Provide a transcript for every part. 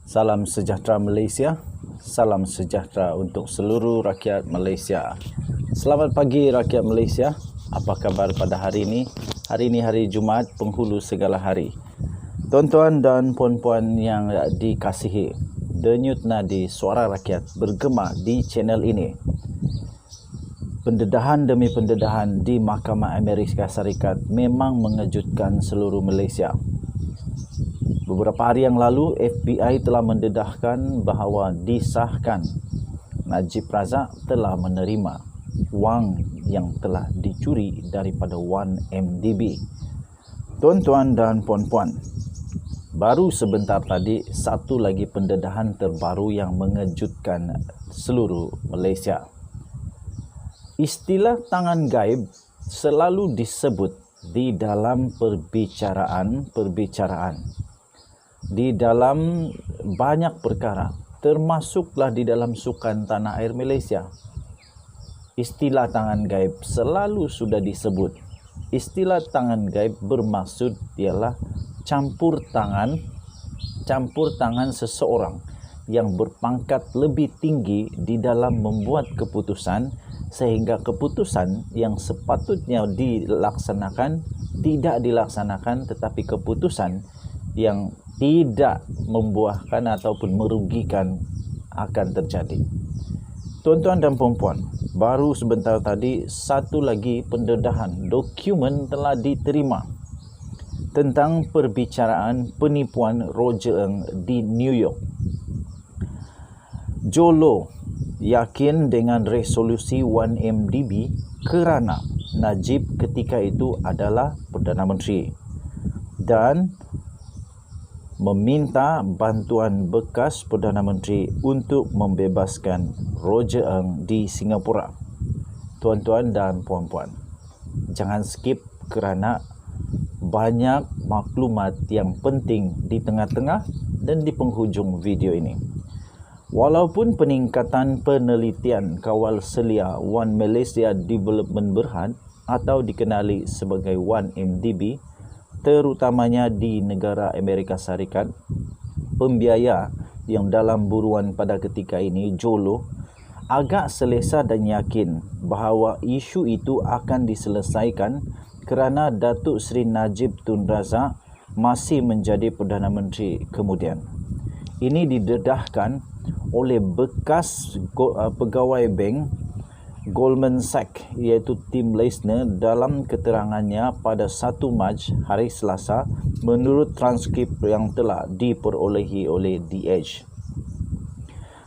Salam sejahtera Malaysia. Salam sejahtera untuk seluruh rakyat Malaysia. Selamat pagi rakyat Malaysia. Apa khabar pada hari ini? Hari ini hari Jumaat, penghulu segala hari. Tuan-tuan dan puan-puan yang dikasihi, denyut nadi suara rakyat bergema di channel ini. Pendedahan demi pendedahan di Mahkamah Amerika Syarikat memang mengejutkan seluruh Malaysia. Beberapa hari yang lalu, FBI telah mendedahkan bahawa disahkan Najib Razak telah menerima wang yang telah dicuri daripada 1MDB. Tuan-tuan dan puan-puan, baru sebentar tadi satu lagi pendedahan terbaru yang mengejutkan seluruh Malaysia. Istilah tangan gaib selalu disebut di dalam perbicaraan. Di dalam banyak perkara, termasuklah di dalam sukan tanah air Malaysia. Istilah tangan gaib selalu sudah disebut. Istilah tangan gaib bermaksud ialah campur tangan seseorang yang berpangkat lebih tinggi di dalam membuat keputusan, sehingga keputusan yang sepatutnya dilaksanakan tidak dilaksanakan, tetapi keputusan yang tidak membuahkan ataupun merugikan akan terjadi. Tuan-tuan dan puan-puan, baru sebentar tadi satu lagi pendedahan dokumen telah diterima tentang perbicaraan penipuan Roger Ng di New York. Jolo yakin dengan resolusi 1MDB kerana Najib ketika itu adalah Perdana Menteri dan meminta bantuan bekas Perdana Menteri untuk membebaskan Roger Ng di Singapura. Tuan-tuan dan puan-puan, jangan skip kerana banyak maklumat yang penting di tengah-tengah dan di penghujung video ini. Walaupun peningkatan penelitian kawal selia One Malaysia Development Berhad atau dikenali sebagai 1MDB, terutamanya di negara Amerika Syarikat, pembiaya yang dalam buruan pada ketika ini, Jolo, agak selesa dan yakin bahawa isu itu akan diselesaikan kerana Datuk Seri Najib Tun Razak masih menjadi Perdana Menteri kemudian. Ini didedahkan oleh bekas pegawai bank Goldman Sachs iaitu Tim Leisner dalam keterangannya pada 1 Mac hari Selasa menurut transkrip yang telah diperolehi oleh The Edge.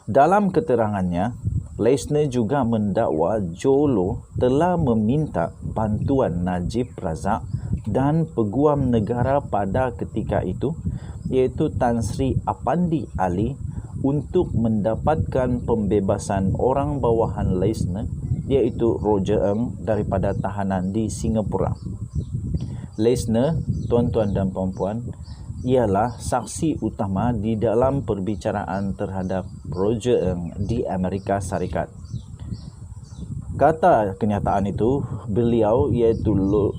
Dalam keterangannya, Leisner juga mendakwa Jolo telah meminta bantuan Najib Razak dan peguam negara pada ketika itu iaitu Tan Sri Apandi Ali untuk mendapatkan pembebasan orang bawahan Leisner iaitu Roger Ng daripada tahanan di Singapura. Leisner, tuan-tuan dan puan-puan, ialah saksi utama di dalam perbicaraan terhadap Roger Ng di Amerika Syarikat. Kata kenyataan itu, beliau iaitu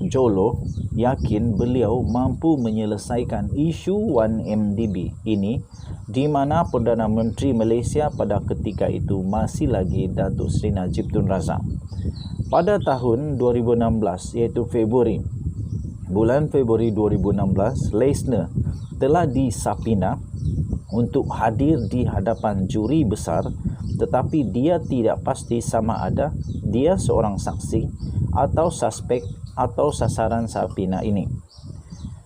Jolo yakin beliau mampu menyelesaikan isu 1MDB ini di mana Perdana Menteri Malaysia pada ketika itu masih lagi Datuk Seri Najib Tun Razak. Pada tahun 2016 iaitu bulan Februari 2016, Leisner telah disapina untuk hadir di hadapan juri besar, tetapi dia tidak pasti sama ada dia seorang saksi atau suspek atau sasaran sapina ini.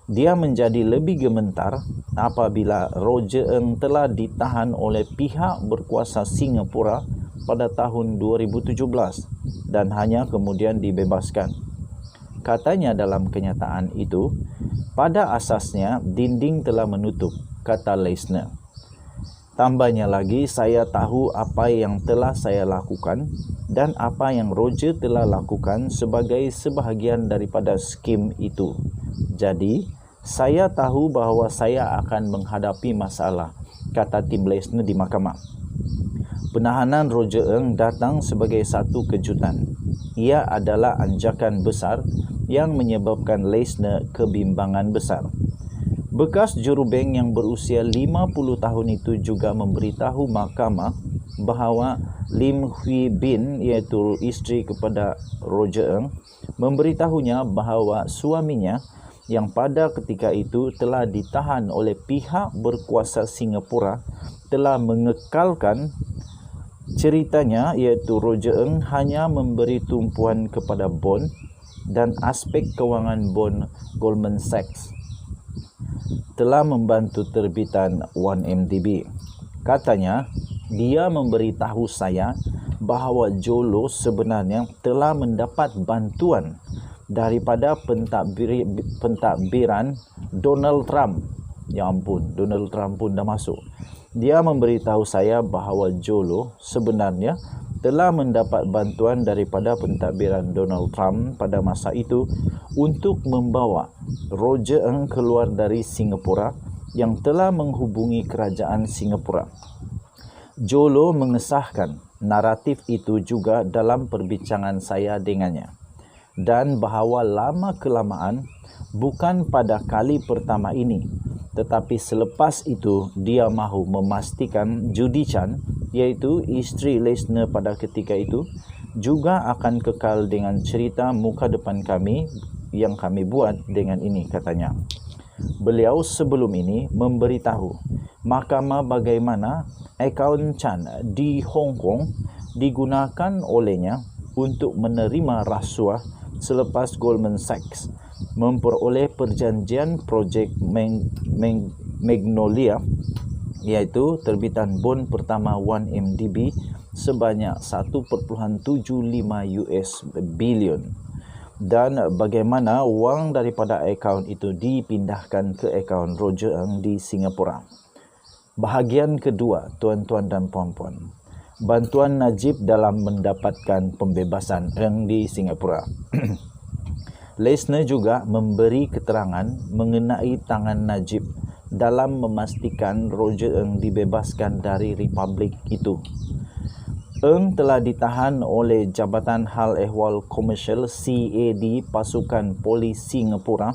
Dia menjadi lebih gemetar apabila Roger Ng telah ditahan oleh pihak berkuasa Singapura pada tahun 2017 dan hanya kemudian dibebaskan. Katanya dalam kenyataan itu, pada asasnya dinding telah menutup, kata Leisner. Tambahnya lagi, saya tahu apa yang telah saya lakukan dan apa yang Roger telah lakukan sebagai sebahagian daripada skim itu. Jadi, saya tahu bahawa saya akan menghadapi masalah, kata Tim Leisner di mahkamah. Penahanan Roger Ng datang sebagai satu kejutan. Ia adalah anjakan besar yang menyebabkan Leisner kebimbangan besar. Bekas jurubeng yang berusia 50 tahun itu juga memberitahu mahkamah bahawa Lim Hui Bin, iaitu isteri kepada Roger Ng, memberitahunya bahawa suaminya yang pada ketika itu telah ditahan oleh pihak berkuasa Singapura telah mengekalkan ceritanya, iaitu Roger Ng hanya memberi tumpuan kepada bond dan aspek kewangan bond Goldman Sachs telah membantu terbitan 1MDB. Katanya, dia memberitahu saya bahawa Jolo sebenarnya telah mendapat bantuan daripada pentadbiran Donald Trump. Ya ampun, Donald Trump pun dah masuk. Dia memberitahu saya bahawa Jolo sebenarnya telah mendapat bantuan daripada pentadbiran Donald Trump pada masa itu untuk membawa Roger Ng keluar dari Singapura yang telah menghubungi kerajaan Singapura. Jolo mengesahkan naratif itu juga dalam perbincangan saya dengannya, dan bahawa lama kelamaan, bukan pada kali pertama ini, tetapi selepas itu dia mahu memastikan Judy Chan, iaitu isteri Lesner pada ketika itu, juga akan kekal dengan cerita muka depan kami yang kami buat dengan ini, katanya. Beliau sebelum ini memberitahu mahkamah bagaimana akaun Chan di Hong Kong digunakan olehnya untuk menerima rasuah selepas Goldman Sachs memperoleh perjanjian projek Magnolia, iaitu terbitan bond pertama 1MDB sebanyak 1.75 US bilion, dan bagaimana wang daripada akaun itu dipindahkan ke akaun Roger Ng di Singapura. Bahagian kedua, tuan-tuan dan puan-puan, bantuan Najib dalam mendapatkan pembebasan Ng di Singapura. Lesner juga memberi keterangan mengenai tangan Najib dalam memastikan Roger Ng dibebaskan dari republik itu. Ng telah ditahan oleh Jabatan Hal Ehwal Komersial CAD Pasukan Polis Singapura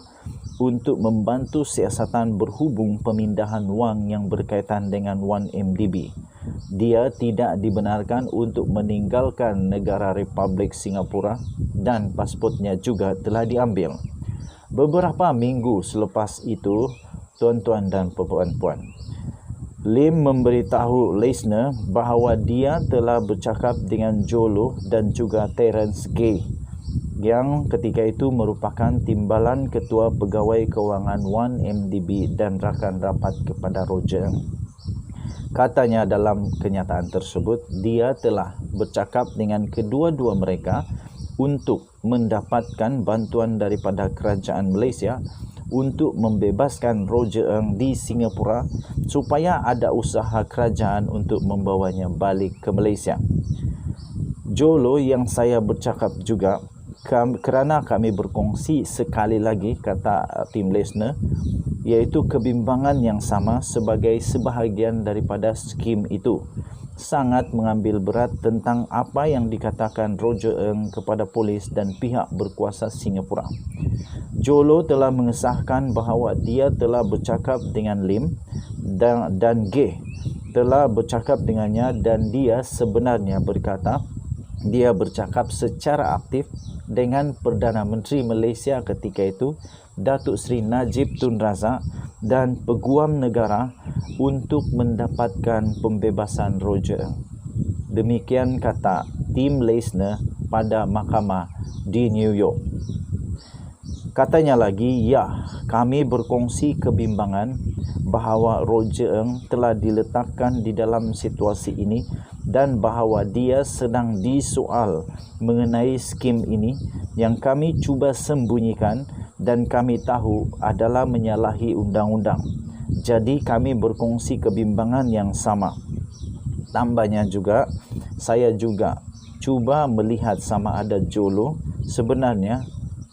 untuk membantu siasatan berhubung pemindahan wang yang berkaitan dengan 1MDB. Dia tidak dibenarkan untuk meninggalkan negara Republik Singapura dan pasportnya juga telah diambil. Beberapa minggu selepas itu, tuan-tuan dan puan-puan, Lim memberitahu Lesner bahawa dia telah bercakap dengan Jolo dan juga Terence Gay, yang ketika itu merupakan timbalan ketua pegawai kewangan 1MDB dan rakan rapat kepada Roger. Katanya dalam kenyataan tersebut, dia telah bercakap dengan kedua-dua mereka untuk mendapatkan bantuan daripada kerajaan Malaysia untuk membebaskan Roger Ng di Singapura supaya ada usaha kerajaan untuk membawanya balik ke Malaysia. Jolo yang saya bercakap juga kerana kami berkongsi sekali lagi, kata Tim Lesner, iaitu kebimbangan yang sama sebagai sebahagian daripada skim itu sangat mengambil berat tentang apa yang dikatakan Roger Ng kepada polis dan pihak berkuasa Singapura. Jolo telah mengesahkan bahawa dia telah bercakap dengan Lim dan Gay telah bercakap dengannya, dan dia sebenarnya berkata dia bercakap secara aktif dengan Perdana Menteri Malaysia ketika itu, Datuk Seri Najib Tun Razak, dan Peguam Negara untuk mendapatkan pembebasan Roger. Demikian kata Tim Lesner pada mahkamah di New York. Katanya lagi, ya, kami berkongsi kebimbangan bahawa Roger Ng telah diletakkan di dalam situasi ini dan bahawa dia sedang disoal mengenai skim ini yang kami cuba sembunyikan dan kami tahu adalah menyalahi undang-undang. Jadi kami berkongsi kebimbangan yang sama. Tambahnya juga, saya juga cuba melihat sama ada Jolo sebenarnya,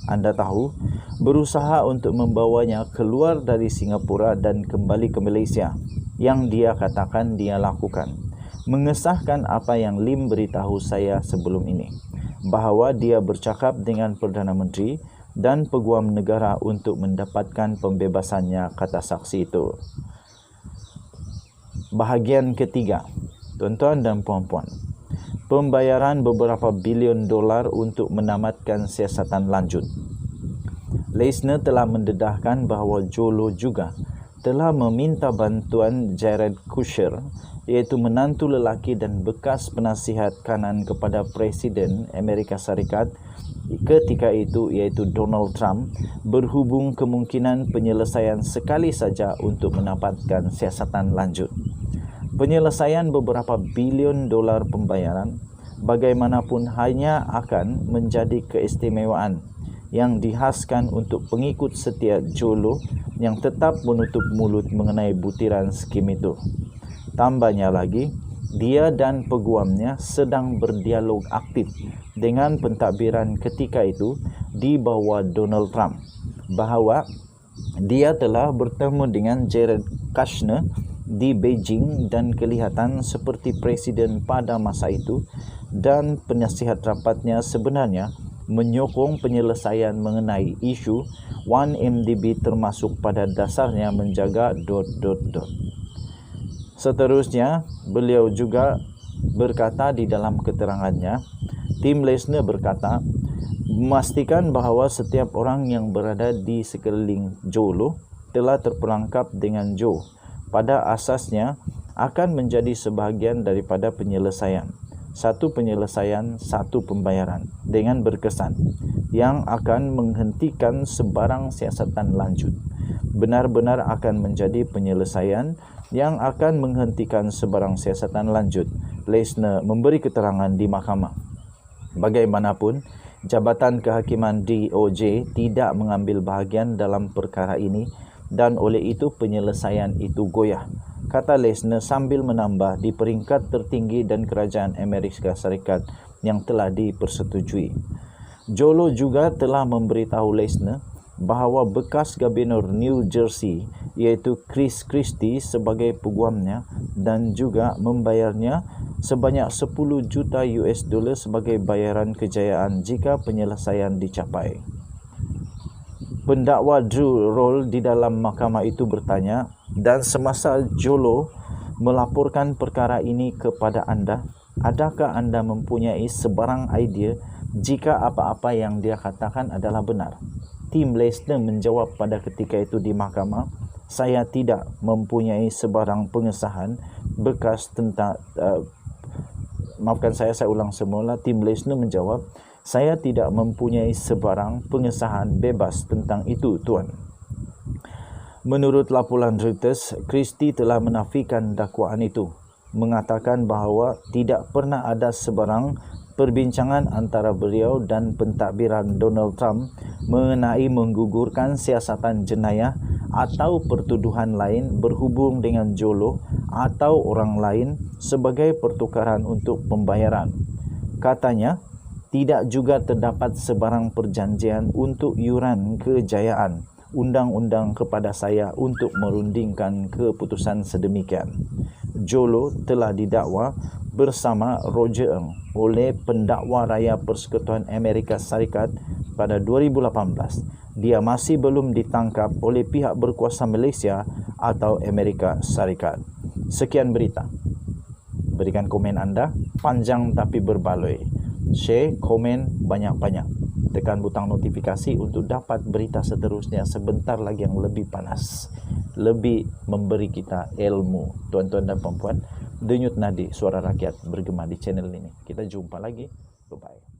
anda tahu, berusaha untuk membawanya keluar dari Singapura dan kembali ke Malaysia, yang dia katakan dia lakukan. Mengesahkan apa yang Lim beritahu saya sebelum ini, bahawa dia bercakap dengan Perdana Menteri dan peguam negara untuk mendapatkan pembebasannya, kata saksi itu. Bahagian ketiga, tuan-tuan dan puan-puan, pembayaran beberapa bilion dolar untuk menamatkan siasatan lanjut. Leisner telah mendedahkan bahawa Jolo juga telah meminta bantuan Jared Kushner, iaitu menantu lelaki dan bekas penasihat kanan kepada Presiden Amerika Syarikat ketika itu, iaitu Donald Trump, berhubung kemungkinan penyelesaian sekali saja untuk mendapatkan siasatan lanjut. Penyelesaian beberapa bilion dolar pembayaran bagaimanapun hanya akan menjadi keistimewaan yang dihaskan untuk pengikut setia Jolo yang tetap menutup mulut mengenai butiran skim itu. Tambahnya lagi, dia dan peguamnya sedang berdialog aktif dengan pentadbiran ketika itu di bawah Donald Trump bahawa dia telah bertemu dengan Jared Kushner di Beijing dan kelihatan seperti presiden pada masa itu, dan penasihat rapatnya sebenarnya menyokong penyelesaian mengenai isu 1MDB termasuk pada dasarnya menjaga ... Seterusnya, beliau juga berkata di dalam keterangannya, Tim Leisner berkata, memastikan bahawa setiap orang yang berada di sekeliling Jolo telah terperangkap dengan Joe pada asasnya akan menjadi sebahagian daripada penyelesaian. Satu penyelesaian, satu pembayaran dengan berkesan yang akan menghentikan sebarang siasatan lanjut. Benar-benar akan menjadi penyelesaian yang akan menghentikan sebarang siasatan lanjut. Leisner memberi keterangan di mahkamah. Bagaimanapun, Jabatan Kehakiman DOJ tidak mengambil bahagian dalam perkara ini dan oleh itu penyelesaian itu goyah, kata Leisner sambil menambah, di peringkat tertinggi dan kerajaan Amerika Syarikat yang telah dipersetujui. Jolo juga telah memberitahu Leisner bahawa bekas Gubernur New Jersey iaitu Chris Christie sebagai peguamnya dan juga membayarnya sebanyak 10 juta US dollar sebagai bayaran kejayaan jika penyelesaian dicapai. Pendakwa Drew Roll di dalam mahkamah itu bertanya, dan semasa Jolo melaporkan perkara ini kepada anda, adakah anda mempunyai sebarang idea jika apa-apa yang dia katakan adalah benar? Tim Leisner menjawab pada ketika itu di mahkamah, saya tidak mempunyai sebarang pengesahan bekas tentang saya ulang semula. Tim Leisner menjawab, saya tidak mempunyai sebarang pengesahan bebas tentang itu, Tuan. Menurut laporan Reuters, Christie telah menafikan dakwaan itu, mengatakan bahawa tidak pernah ada sebarang perbincangan antara beliau dan pentadbiran Donald Trump mengenai menggugurkan siasatan jenayah atau pertuduhan lain berhubung dengan Jolo atau orang lain sebagai pertukaran untuk pembayaran. Katanya, tidak juga terdapat sebarang perjanjian untuk yuran kejayaan undang-undang kepada saya untuk merundingkan keputusan sedemikian. Jolo telah didakwa bersama Roger Ng oleh Pendakwa Raya Persekutuan Amerika Syarikat pada 2018. Dia masih belum ditangkap oleh pihak berkuasa Malaysia atau Amerika Syarikat. Sekian berita. Berikan komen anda, panjang tapi berbaloi. Share, komen banyak-banyak. Tekan butang notifikasi untuk dapat berita seterusnya sebentar lagi yang lebih panas, lebih memberi kita ilmu. Tuan-tuan dan puan-puan, denyut nadi suara rakyat bergema di channel ini. Kita jumpa lagi. Bye-bye.